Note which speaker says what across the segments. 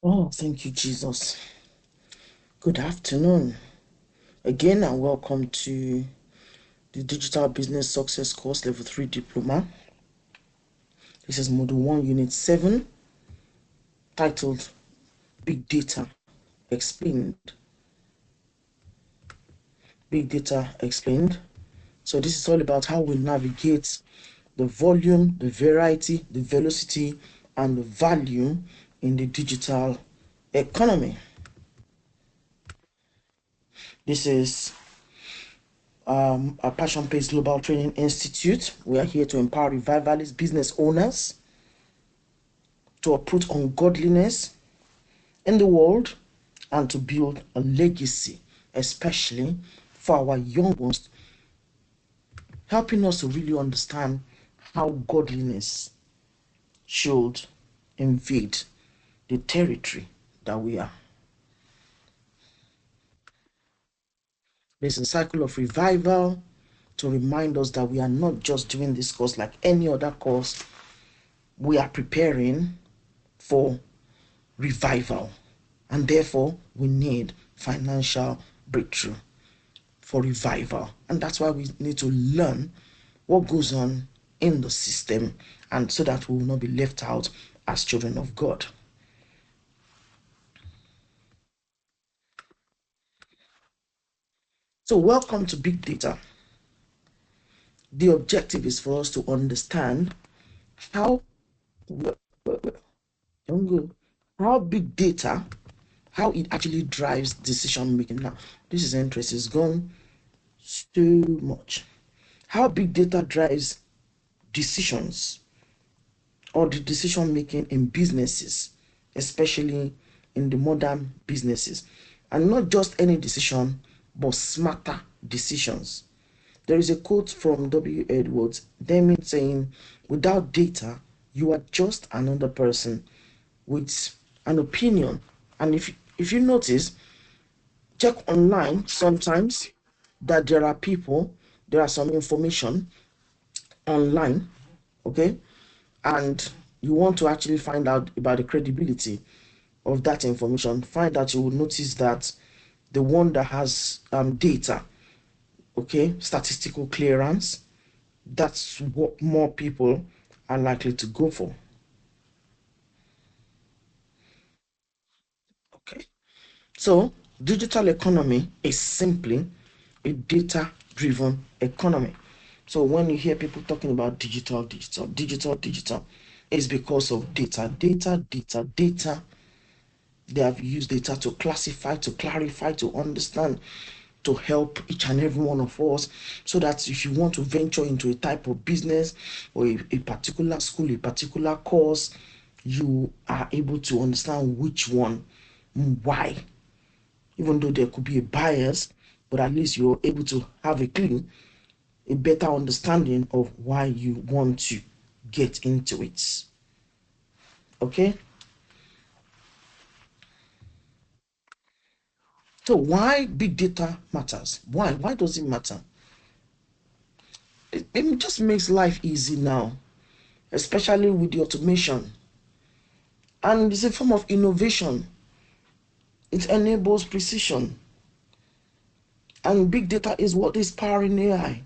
Speaker 1: Oh, thank you, Jesus. Good afternoon again, and welcome to the Digital Business Success Course Level 3 Diploma. This is Module 1, Unit 7, titled Big Data Explained. Big Data Explained. So this is all about how we navigate the volume, the variety, the velocity, and the value in the digital economy. This is a Passion-Based Global Training Institute. We are here to empower revivalist business owners to uproot ungodliness in the world and to build a legacy, especially for our young ones, helping us to really understand how godliness should invade the territory that we are. There's a cycle of revival to remind us that we are not just doing this course like any other course. We are preparing for revival, and therefore we need financial breakthrough for revival. And that's why we need to learn what goes on in the system, and so that we will not be left out as children of God. So welcome to Big Data. The objective is for us to understand how big data, how it actually drives decision making. Now, this is interesting. It's gone too much. How big data drives decisions or the decision making in businesses, especially in the modern businesses, and not just any decision, but smarter decisions. There is a quote from W. Edwards Deming saying, "Without data, you are just another person with an opinion." And if you notice, check online sometimes that there are some information online, okay, and you want to actually find out about the credibility of that information. Find that you will notice that the one that has data, okay, statistical clearance, that's what more people are likely to go for. Okay, so digital economy is simply a data-driven economy. So when you hear people talking about digital, it's because of data. They have used data to classify, to clarify, to understand, to help each and every one of us, so that if you want to venture into a type of business or a particular school, a particular course, you are able to understand which one, why. Even though there could be a bias, but at least you're able to have a better understanding of why you want to get into it. Okay? So why big data matters? Why does it matter? It just makes life easy now, especially with the automation. And it's a form of innovation. It enables precision. And big data is what is powering AI.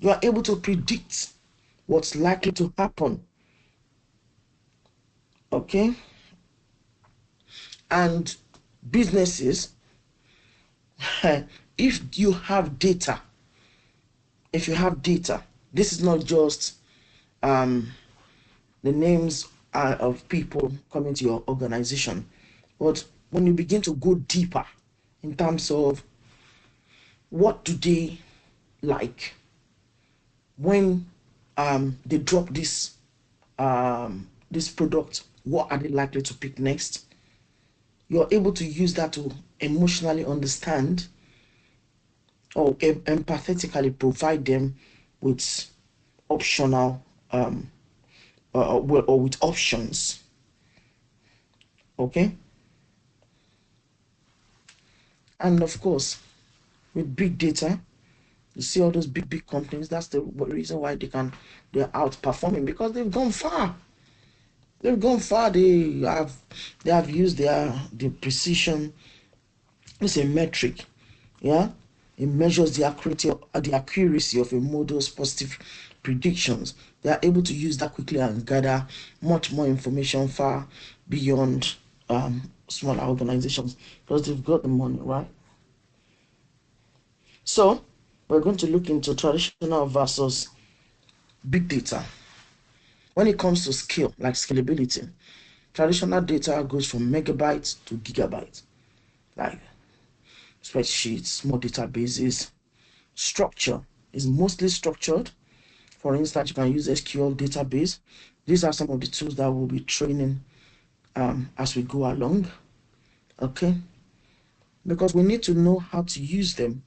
Speaker 1: You are able to predict what's likely to happen. Okay? And businesses, if you have data, this is not just the names of people coming to your organization, but when you begin to go deeper in terms of what do they like when they drop this product, what are they likely to pick next? You're able to use that to emotionally understand or empathetically provide them with optional or with options. Okay, and of course with big data, you see all those big companies. That's the reason why they're outperforming, because they've gone far. They've gone far. They have used the precision. It's a metric, yeah. It measures the accuracy of a model's positive predictions. They are able to use that quickly and gather much more information far beyond smaller organizations because they've got the money, right? So we're going to look into traditional versus big data. When it comes to scale, like scalability, traditional data goes from megabytes to gigabytes, like spreadsheets, small databases. Structure is mostly structured. For instance, you can use SQL database. These are some of the tools that we'll be training as we go along. Okay, because we need to know how to use them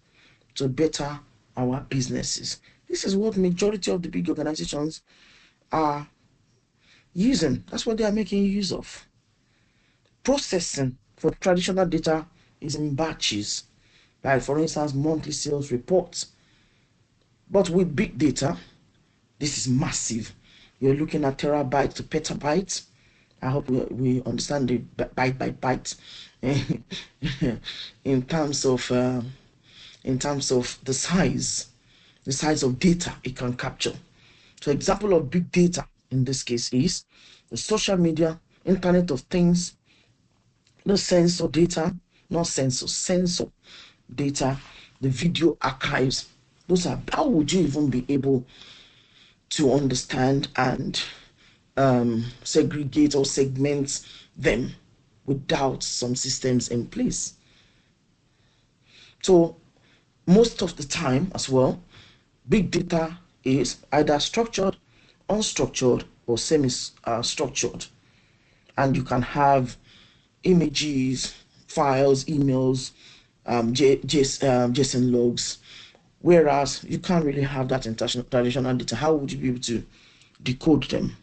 Speaker 1: to better our businesses. This is what majority of the big organizations are using. That's what they are making use of. Processing for traditional data is in batches, like for instance, monthly sales reports. But with big data, this is massive. You're looking at terabytes to petabytes. I hope we understand the byte by byte in terms of the size of data it can capture. So example of big data in this case is the social media, Internet of Things, the sensor data, not sensor data, the video archives. Those are, how would you even be able to understand and segregate or segment them without some systems in place? So most of the time as well, big data is either structured, unstructured, or semi-structured. And you can have images, files, emails, JSON logs, whereas you can't really have that in traditional data. How would you be able to decode them?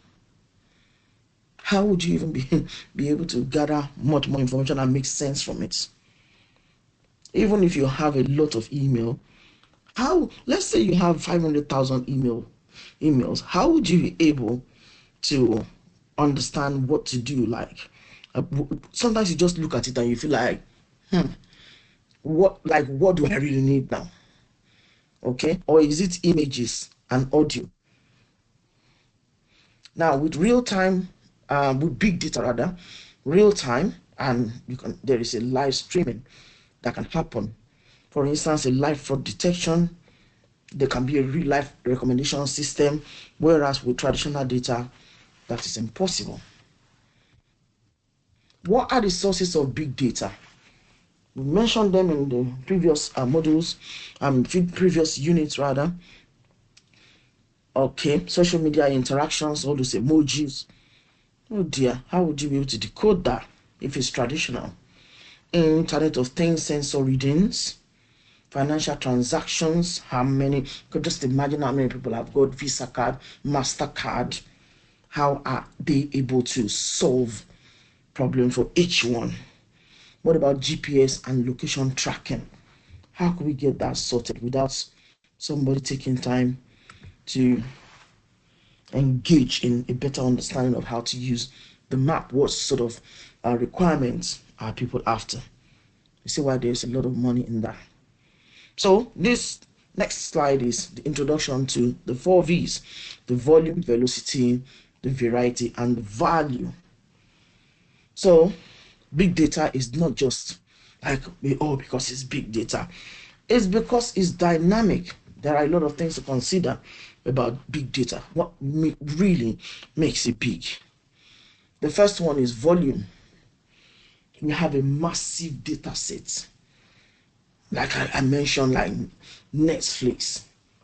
Speaker 1: How would you even be able to gather much more information and make sense from it? Even if you have a lot of email, let's say you have 500,000 emails, how would you be able to understand what to do? Like sometimes you just look at it and you feel like, what do I really need now? Okay, or is it images and audio? Now with real time, with big data rather, real time, and there is a live streaming that can happen. For instance, a live fraud detection. There can be a real life recommendation system, whereas with traditional data, that is impossible. What are the sources of big data? We mentioned them in the previous modules, previous units rather. Okay, social media interactions, all those emojis. Oh dear, how would you be able to decode that if it's traditional? Internet of Things, sensor readings, financial transactions. How many? Could just imagine how many people have got Visa card, MasterCard. How are they able to solve problems for each one? What about GPS and location tracking? How could we get that sorted without somebody taking time to engage in a better understanding of how to use the map? What sort of requirements are people after? You see why there's a lot of money in that. So this next slide is the introduction to the 4 V's: the volume, velocity, the variety, and the value. So big data is not just like, oh, because it's big data. It's because it's dynamic. There are a lot of things to consider about big data. What really makes it big? The first one is volume. We have a massive data set. Like I mentioned, like Netflix,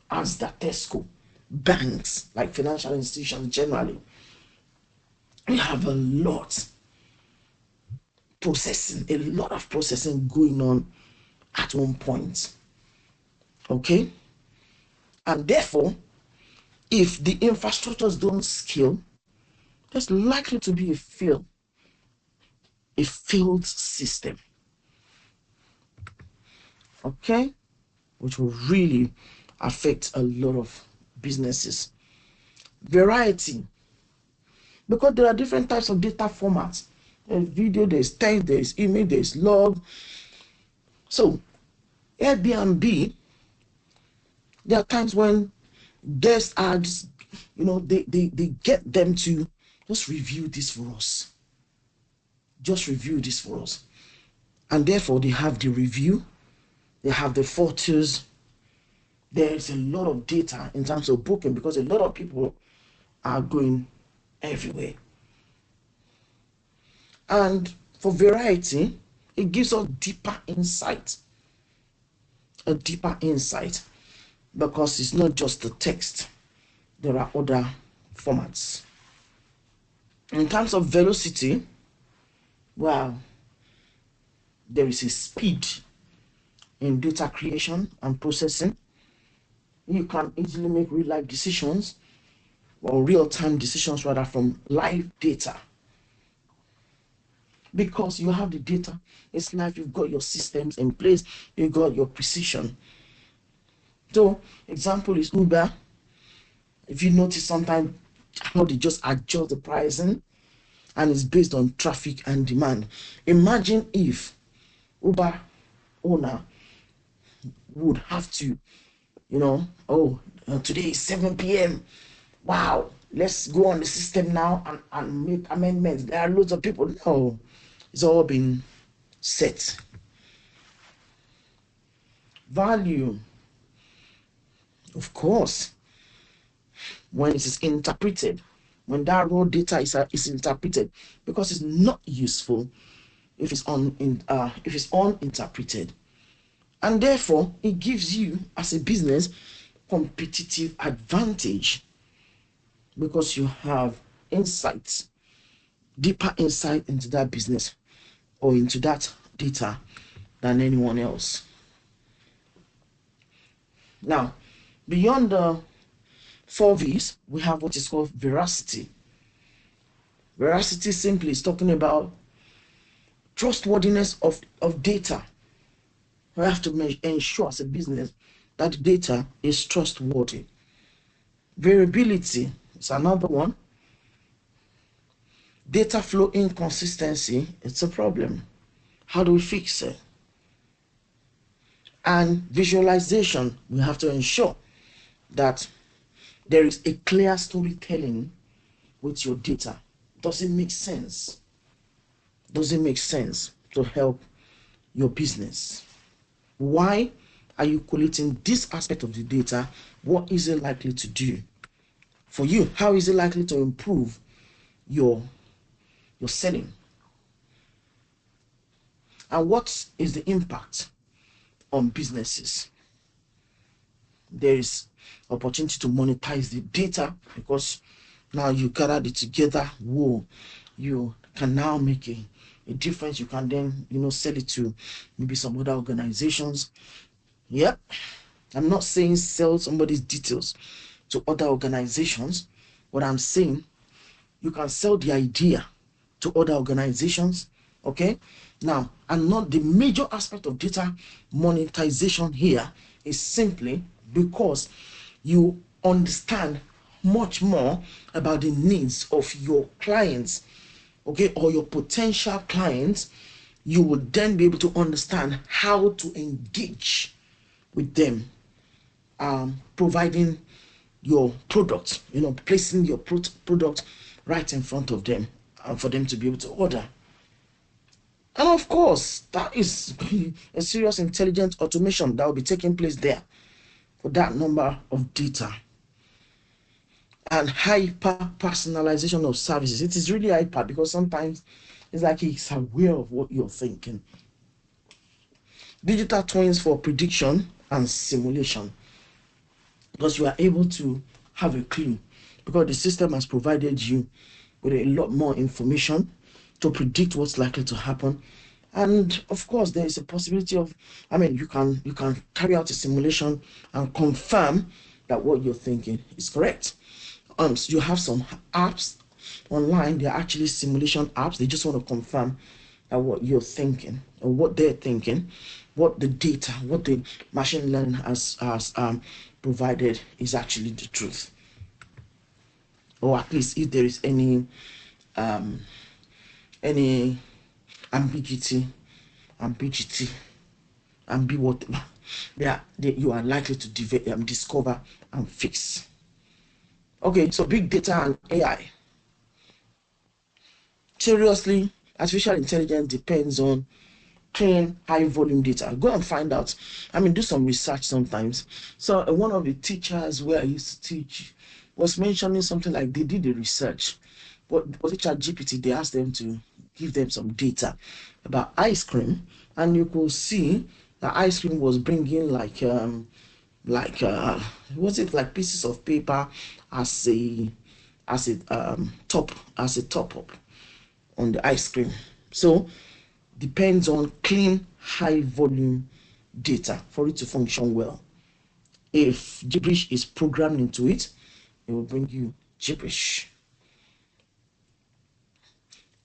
Speaker 1: Asda, Tesco, banks, like financial institutions generally. We have a lot of processing going on at one point. Okay? And therefore, if the infrastructures don't scale, there's likely to be a failed system. Okay? Which will really affect a lot of businesses. Variety. because there are different types of data formats. There's video, there's text, there's image, there's log. So Airbnb, there are times when guest ads, they get them to just review this for us. Just review this for us. And therefore, they have the review, they have the photos. There's a lot of data in terms of booking because a lot of people are going everywhere. And for variety, it gives us deeper insight. A deeper insight because it's not just the text. There are other formats. In terms of velocity, well, there is a speed in data creation and processing. You can easily make real-life decisions or real-time decisions rather from live data. Because you have the data, it's live, you've got your systems in place, you've got your precision. So, example is Uber. If you notice sometimes how they just adjust the pricing and it's based on traffic and demand. Imagine if Uber owner would have to, today is 7 p.m. Wow, let's go on the system now and make amendments. There are loads of people. No, it's all been set. Value, of course, when it is interpreted, when that raw data is interpreted, because it's not useful if it's uninterpreted. And therefore, it gives you, as a business, competitive advantage because you have insights, deeper insight into that business or into that data than anyone else. Now, beyond the 4 V's, we have what is called veracity. Veracity simply is talking about trustworthiness of data. We have to ensure as a business that the data is trustworthy. Variability is another one. Data flow inconsistency, it's a problem. How do we fix it? And visualization, we have to ensure that there is a clear storytelling with your data. Does it make sense? Does it make sense to help your business? Why are you collating this aspect of the data? What is it likely to do for you? How is it likely to improve your selling? And what is the impact on businesses? There is opportunity to monetize the data because now you gathered it together. Whoa, you can now make a difference. You can then sell it to maybe some other organizations. Yep, I'm not saying sell somebody's details to other organizations. What I'm saying, you can sell the idea to other organizations. Okay, now, and not the major aspect of data monetization here is simply because you understand much more about the needs of your clients, okay, or your potential clients. You will then be able to understand how to engage with them, providing your product, placing your product right in front of them for them to be able to order. And of course, that is a serious intelligent automation that will be taking place there for that number of data. And hyper personalization of services. It is really hyper because sometimes it's like it's aware of what you're thinking. Digital twins for prediction and simulation, because you are able to have a clue because the system has provided you with a lot more information to predict what's likely to happen. And of course, there is a possibility of, you can carry out a simulation and confirm that what you're thinking is correct. So you have some apps online, they're actually simulation apps. They just want to confirm that what you're thinking or what they're thinking, what the data, what the machine learning has provided is actually the truth. Or at least if there is any any ambiguity, and be whatever you are likely to discover and fix. Okay, so big data and AI. Seriously, artificial intelligence depends on clean, high volume data. Go and find out. I mean, do some research sometimes. So one of the teachers where I used to teach was mentioning something like they did the research. But was it ChatGPT? They asked them to give them some data about ice cream, and you could see the ice cream was bringing was it like pieces of paper as a top up on the ice cream. So depends on clean, high volume data for it to function well. If gibberish is programmed into it, it will bring you gibberish.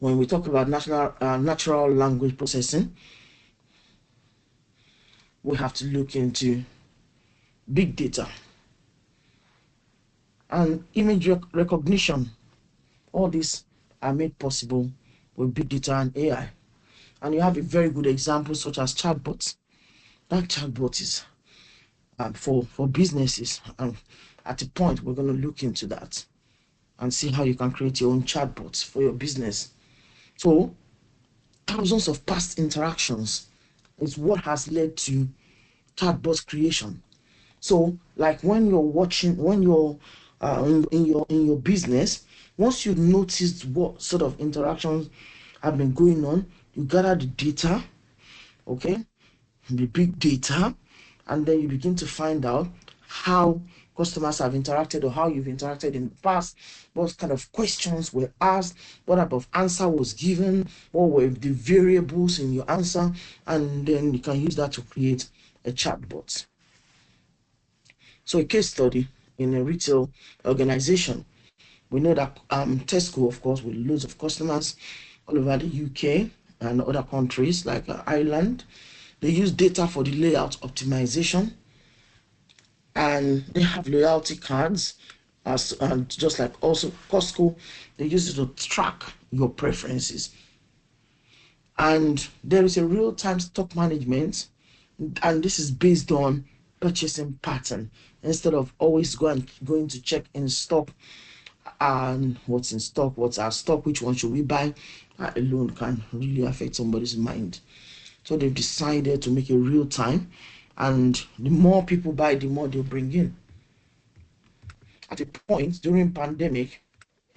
Speaker 1: When we talk about natural language processing, we have to look into big data and image recognition. All these are made possible with big data and AI. And you have a very good example such as chatbots. That chatbot is for businesses, and at a point we're going to look into that and see how you can create your own chatbots for your business. So thousands of past interactions is what has led to chatbot creation. So like when you're in your business, once you've noticed what sort of interactions have been going on, you gather the data, okay, the big data, and then you begin to find out how customers have interacted or how you've interacted in the past, what kind of questions were asked, what type of answer was given, what were the variables in your answer, and then you can use that to create a chatbot. So a case study in a retail organization, we know that Tesco, of course, with loads of customers all over the UK and other countries like Ireland, they use data for the layout optimization, and they have loyalty cards, and just like also Costco, they use it to track your preferences. And there is a real-time stock management, and this is based on purchasing pattern. Instead of always going to check in stock and what's in stock, what's our stock, which one should we buy, that alone can really affect somebody's mind. So they've decided to make it real time, and the more people buy, the more they bring in. At a point during pandemic,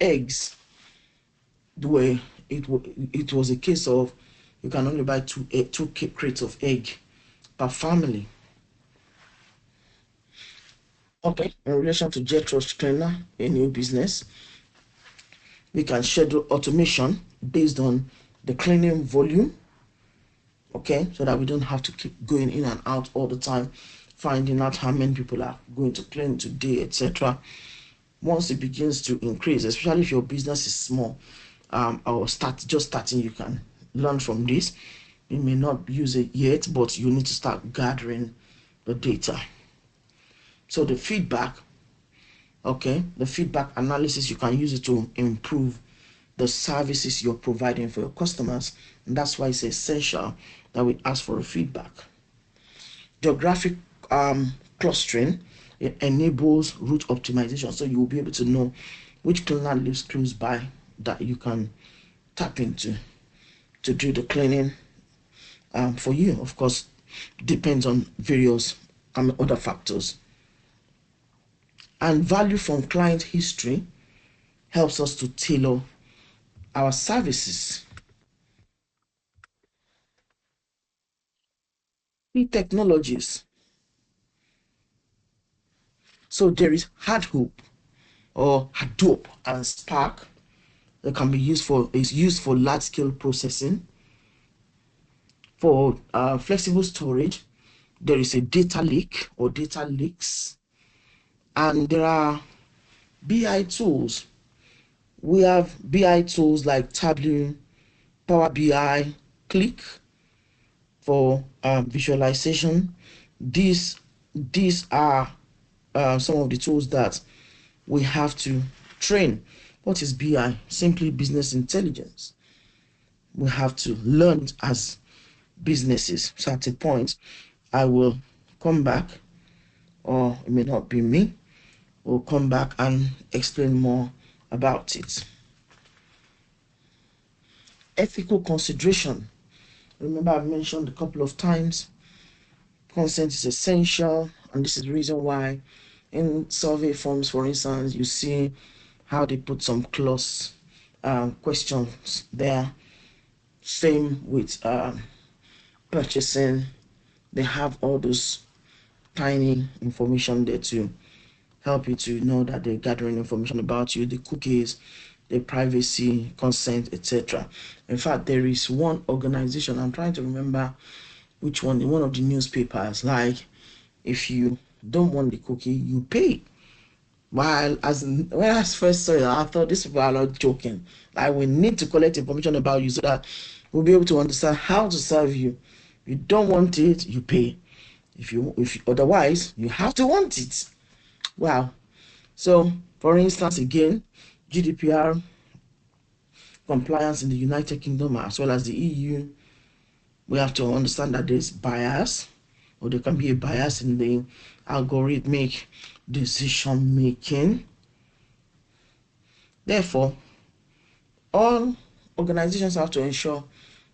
Speaker 1: eggs were it was a case of you can only buy two crates of egg per family. Okay, in relation to jet rush cleaner, a new business, we can schedule automation based on the cleaning volume, okay, so that we don't have to keep going in and out all the time, finding out how many people are going to clean today, etc. Once it begins to increase, especially if your business is small or just starting, you can learn from this. You may not use it yet, but you need to start gathering the data. So the feedback, okay, the feedback analysis, you can use it to improve the services you're providing for your customers, and that's why it's essential that we ask for a feedback. Geographic clustering, it enables route optimization, so you will be able to know which cleaner lives close by that you can tap into to do the cleaning for you. Of course, depends on various other factors. And value from client history helps us to tailor our services. Key technologies. So there is Hadoop or Hadoop and Spark that can be used for large scale processing. For flexible storage, there is a data lake or data lakes, and there are BI tools. We have BI tools like Tableau, Power BI, Click for visualization. These are some of the tools that we have to train What is BI? Simply business intelligence. We have to learn as businesses. So at a point, I will come back, or it may not be me, will come back and explain more about it. Ethical consideration. Remember, I've mentioned a couple of times, consent is essential, and this is the reason why in survey forms, for instance, you see how they put some clause questions there. Same with purchasing. They have all those tiny information there to help you to know that they're gathering information about you, the cookies, the privacy, consent, etc. In fact, there is one organization, I'm trying to remember which one, in one of the newspapers, like, if you don't want the cookie, you pay. While when I first saw it, I thought these people are not joking. Like, we need to collect information about you so that we'll be able to understand how to serve you. If you don't want it, you pay. If otherwise, you have to want it. Wow. So, for instance, again, GDPR compliance in the United Kingdom as well as the EU, we have to understand that there's bias, or there can be a bias in the algorithmic decision making. Therefore, all organizations have to ensure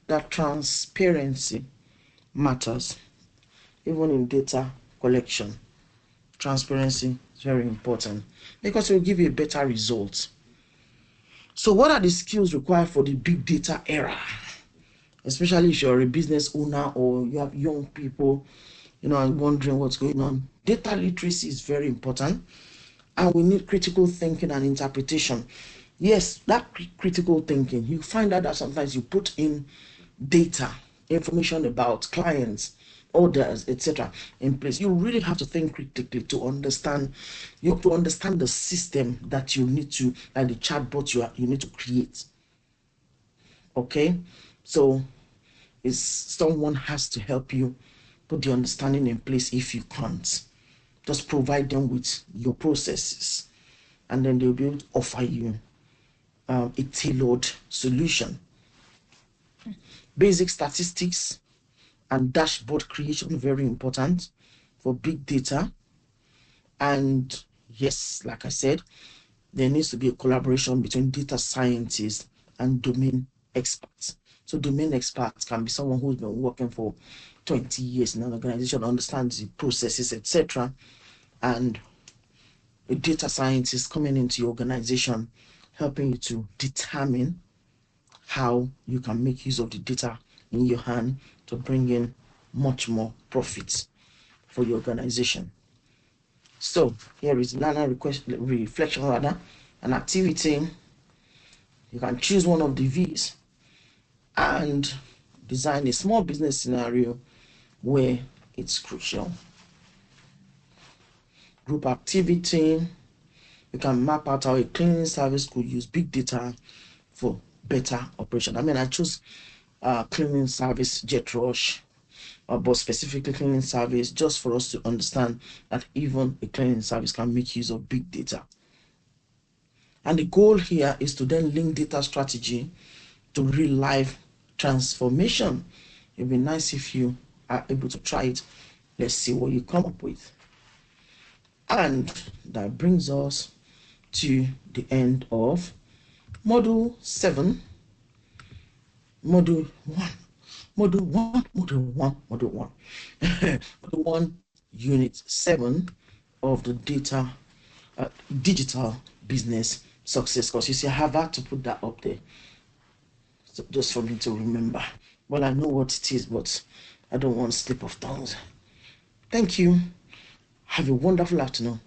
Speaker 1: that transparency matters, even in data collection. Transparency is very important because it will give you a better result. So what are the skills required for the big data era? Especially if you're a business owner or you have young people, and wondering what's going on. Data literacy is very important, and we need critical thinking and interpretation. Yes, that critical thinking, you find out that sometimes you put in data, information about clients, orders, etc. in place. You really have to think critically to understand. You have to understand the system that you need to, and the chatbot you need to create. Okay, so someone has to help you put the understanding in place. If you can't, just provide them with your processes, and then they'll be able to offer you a tailored solution. Basic statistics and dashboard creation, very important for big data. And yes, like I said, there needs to be a collaboration between data scientists and domain experts. So domain experts can be someone who's been working for 20 years in an organization, understands the processes, etc. And a data scientist coming into your organization, helping you to determine how you can make use of the data in your hand to bring in much more profits for your organization. So here is another reflection, rather, an activity. You can choose one of the V's and design a small business scenario where it's crucial. Group activity. You can map out how a cleaning service could use big data for better operation. I choose cleaning service Jet Rush, but specifically cleaning service, just for us to understand that even a cleaning service can make use of big data. And the goal here is to then link data strategy to real life transformation. It'd be nice if you are able to try it. Let's see what you come up with. And that brings us to the end of Module 7, Module 1. Module 1, Module 1, Module 1. Module 1, Unit 7 of the Digital Business Success course. You see, I have had to put that up there, so just for me to remember. Well, I know what it is, but I don't want to slip of tongues. Thank you. Have a wonderful afternoon.